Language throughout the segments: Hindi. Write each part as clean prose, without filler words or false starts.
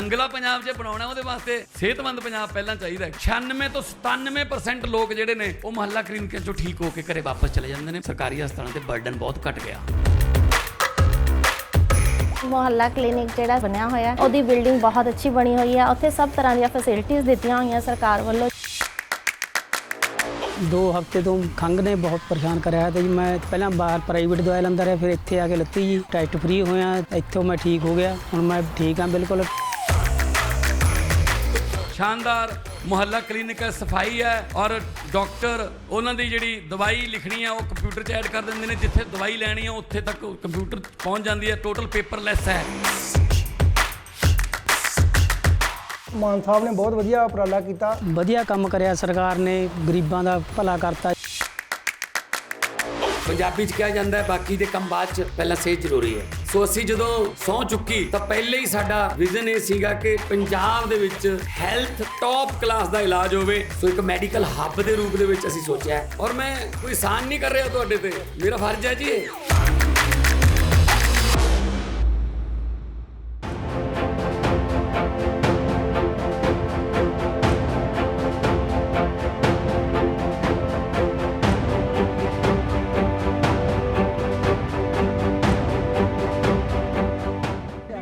ਰੰਗਲਾ ਪੰਜਾਬ ਜੇ ਬਣਾਉਣਾ ਉਹਦੇ ਵਾਸਤੇ ਸਿਹਤਮੰਦ ਪੰਜਾਬ ਪਹਿਲਾਂ ਚਾਹੀਦਾ। 96 ਤੋਂ 97% ਲੋਕ ਜਿਹੜੇ ਨੇ ਉਹ ਮੁਹੱਲਾ ਕਲੀਨਿਕਾਂ ਚੋਂ ਠੀਕ ਹੋ ਕੇ ਘਰੇ ਵਾਪਸ ਚਲੇ ਜਾਂਦੇ ਨੇ। ਸਰਕਾਰੀ ਹਸਪਤਾਲਾਂ ਤੇ ਬਰਡਨ ਬਹੁਤ ਘਟ ਗਿਆ। ਮੁਹੱਲਾ ਕਲੀਨਿਕ ਜਿਹੜਾ ਬਣਿਆ ਹੋਇਆ ਉਹਦੀ ਬਿਲਡਿੰਗ ਬਹੁਤ ਅੱਛੀ ਬਣੀ ਹੋਈ ਹੈ। ਉੱਥੇ ਸਭ ਤਰ੍ਹਾਂ ਦੀਆਂ ਫੈਸਿਲਿਟੀਆਂ ਦਿੱਤੀਆਂ ਹੋਈਆਂ ਸਰਕਾਰ ਵੱਲੋਂ। 2 ਹਫ਼ਤੇ ਤੋਂ ਖੰਘ ਨੇ ਬਹੁਤ ਪਰੇਸ਼ਾਨ ਕਰਿਆ ਹੈ ਤੇ ਜੀ ਮੈਂ ਪਹਿਲਾਂ ਬਾਹਰ ਪ੍ਰਾਈਵੇਟ ਦਵਾਈ ਲੈਂਦਾ ਰਿਹਾ, ਫਿਰ ਇੱਥੇ ਆ ਕੇ ਲੱਤੀ ਜੀ, ਟੈਸਟ ਫ੍ਰੀ ਹੋਇਆ, ਇੱਥੋਂ ਮੈਂ ਠੀਕ ਹੋ ਗਿਆ। ਹੁਣ ਮੈਂ ਠੀਕ ਹਾਂ ਬਿਲਕੁਲ। शानदार मुहल्ला क्लिनिक है, सफाई है और डॉक्टर उन्होंने जी दवाई लिखनी है वो कंप्यूटर च ऐड कर देंगे ने, जिथे दवाई लैनी है उत्थे तक कंप्यूटर पहुँच जाती है। टोटल पेपरलैस है। ਮਾਨ ਸਾਹਿਬ ਨੇ ਬਹੁਤ ਵਧੀਆ ਉਪਰਾਲਾ ਕੀਤਾ, ਵਧੀਆ ਕੰਮ ਕਰਿਆ ਸਰਕਾਰ ਨੇ, ਗਰੀਬਾਂ ਦਾ ਭਲਾ ਕਰਤਾ। ਪੰਜਾਬੀ ਚ ਕਿਹਾ ਜਾਂਦਾ ਹੈ ਬਾਕੀ ਦੇ ਕੰਮ ਬਾਅਦ ਚ, ਪਹਿਲਾਂ ਸਿਹਤ ਜ਼ਰੂਰੀ ਹੈ। ਸੋ ਅਸੀਂ ਜਦੋਂ ਸਹੁੰ ਚੁੱਕੀ ਤਾਂ ਪਹਿਲੇ ਹੀ ਸਾਡਾ ਵਿਜ਼ਨ ਇਹ ਸੀਗਾ ਕਿ ਪੰਜਾਬ ਦੇ ਵਿੱਚ ਹੈਲਥ ਟੌਪ ਕਲਾਸ ਦਾ ਇਲਾਜ ਹੋਵੇ। ਸੋ ਇੱਕ ਮੈਡੀਕਲ ਹੱਬ ਦੇ ਰੂਪ ਦੇ ਵਿੱਚ ਅਸੀਂ ਸੋਚਿਆ ਔਰ ਮੈਂ ਕੋਈ ਆਸਾਨ ਨਹੀਂ ਕਰ ਰਿਹਾ ਤੁਹਾਡੇ ਤੇ, ਮੇਰਾ ਫਰਜ਼ ਹੈ ਜੀ ਇਹ।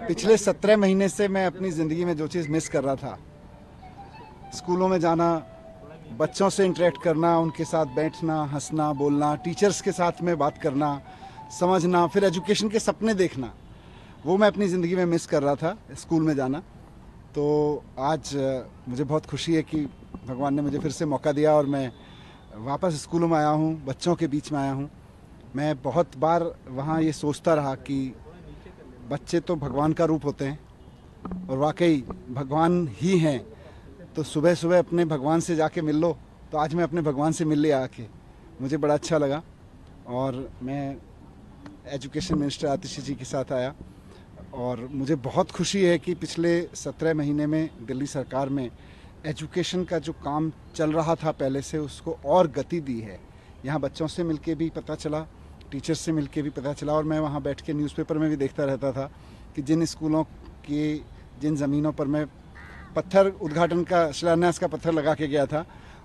पिछले 17 महीने से मैं अपनी ज़िंदगी में जो चीज़ मिस कर रहा था, स्कूलों में जाना, बच्चों से इंटरेक्ट करना, उनके साथ बैठना, हंसना, बोलना, टीचर्स के साथ में बात करना, समझना, फिर एजुकेशन के सपने देखना, वो मैं अपनी ज़िंदगी में मिस कर रहा था, स्कूल में जाना। तो आज मुझे बहुत खुशी है कि भगवान ने मुझे फिर से मौका दिया और मैं वापस स्कूलों में आया हूँ, बच्चों के बीच में आया हूँ। मैं बहुत बार वहाँ ये सोचता रहा कि बच्चे तो भगवान का रूप होते हैं और वाकई भगवान ही हैं, तो सुबह सुबह अपने भगवान से जाके मिल लो। तो आज मैं अपने भगवान से मिल लिया आके, मुझे बड़ा अच्छा लगा। और मैं एजुकेशन मिनिस्टर आतिशी जी के साथ आया और मुझे बहुत खुशी है कि पिछले 17 महीने में दिल्ली सरकार में एजुकेशन का जो काम चल रहा था पहले से, उसको और गति दी है। यहाँ बच्चों से मिलके भी पता चला, टीचर्स से मिलके भी पता चला, और मैं वहाँ बैठ के न्यूज़पेपर में भी देखता रहता था कि जिन स्कूलों के जिन ज़मीनों पर मैं पत्थर उद्घाटन का शिलान्यास का पत्थर लगा के गया था,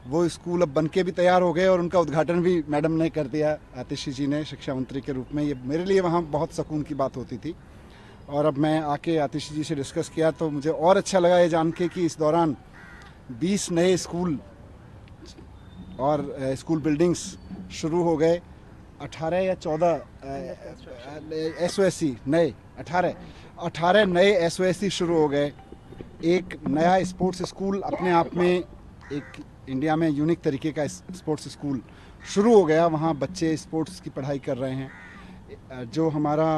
वो स्कूल अब बन के भी तैयार हो गए और उनका उद्घाटन भी मैडम ने कर दिया, आतिशी जी ने, शिक्षा मंत्री के रूप में। ये मेरे लिए वहाँ बहुत सुकून की बात होती थी। और अब मैं आके आतिशी जी से डिस्कस किया तो मुझे और अच्छा लगा ये जान के कि इस दौरान 20 नए स्कूल और स्कूल बिल्डिंग्स शुरू हो गए। 18 या 14 SOSC नए 18 नए SOSC शुरू हो गए। एक नया स्पोर्ट्स स्कूल अपने आप में एक इंडिया में यूनिक तरीके का स्पोर्ट्स स्कूल शुरू हो गया। वहाँ बच्चे स्पोर्ट्स की पढ़ाई कर रहे हैं। जो हमारा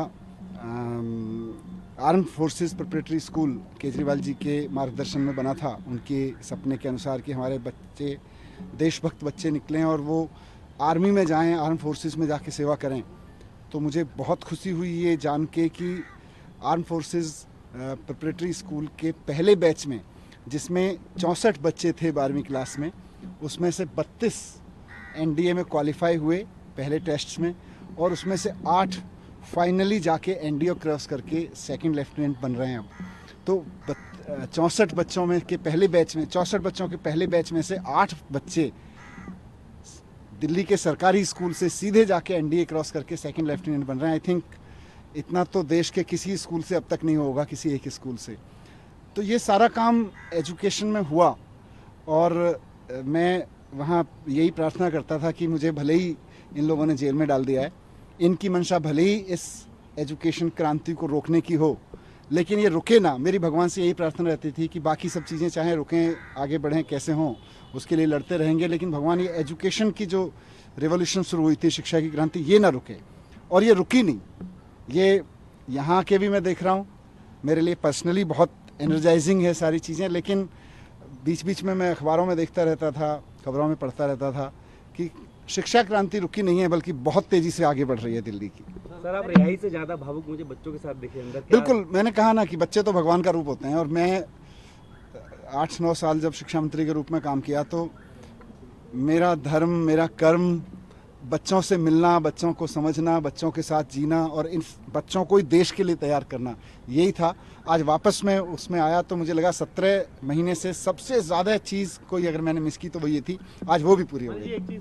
arm forces preparatory school Kejriwal ji के मार्गदर्शन में बना था, उनके सपने के अनुसार कि हमारे बच्चे देशभक्त बच्चे निकलें और वो आर्मी में जाएं, आर्म फोर्सेस में जाके सेवा करें। तो मुझे बहुत खुशी हुई ये जान के कि आर्म फोर्सेस प्रिपरेटरी स्कूल के पहले बैच में, जिसमें 64 बच्चे थे 12वीं क्लास में, उसमें से 32 NDA में क्वालिफाई हुए पहले टेस्ट्स में, और उसमें से 8 फाइनली जाके NDO क्रॉस करके सेकंड लेफ्टिनेंट बन रहे हैं अब। तो 64 बच्चों में के पहले बैच में 64 बच्चों के पहले बैच में से 8 बच्चे दिल्ली के सरकारी स्कूल से सीधे जाके NDA क्रॉस करके सेकंड लेफ्टिनेंट बन रहे हैं। आई थिंक इतना तो देश के किसी स्कूल से अब तक नहीं होगा, किसी एक स्कूल से। तो ये सारा काम एजुकेशन में हुआ और मैं वहाँ यही प्रार्थना करता था कि मुझे भले ही इन लोगों ने जेल में डाल दिया है, इनकी मंशा भले ही इस एजुकेशन क्रांति को रोकने की हो, लेकिन ये रुके ना। मेरी भगवान से यही प्रार्थना रहती थी कि बाकी सब चीज़ें चाहे रुकें, आगे बढ़ें, कैसे हों, उसके लिए लड़ते रहेंगे, लेकिन भगवान ये एजुकेशन की जो रिवॉल्यूशन शुरू हुई थी, शिक्षा की क्रांति, ये ना रुके। और ये रुकी नहीं। ये यहाँ के भी मैं देख रहा हूँ, मेरे लिए पर्सनली बहुत एनर्जाइजिंग है सारी चीज़ें। लेकिन बीच बीच में मैं अखबारों में देखता रहता था, खबरों में पढ़ता रहता था कि शिक्षा क्रांति रुकी नहीं है, बल्कि बहुत तेज़ी से आगे बढ़ रही है दिल्ली की। सर, आप रिहाई से ज़्यादा भावुक मुझे बच्चों के साथ दिखे अंदर। बिल्कुल, मैंने कहा ना कि बच्चे तो भगवान का रूप होते हैं। और मैं 8-9 साल जब शिक्षा मंत्री के रूप में काम किया तो मेरा धर्म, मेरा कर्म, बच्चों से मिलना, बच्चों को समझना, बच्चों के साथ जीना और इन बच्चों को ही देश के लिए तैयार करना, यही था। आज वापस मैं उसमें आया तो मुझे लगा 17 महीने से सबसे ज़्यादा चीज़ कोई अगर मैंने मिस की तो वो ये थी, आज वो भी पूरी हो गई।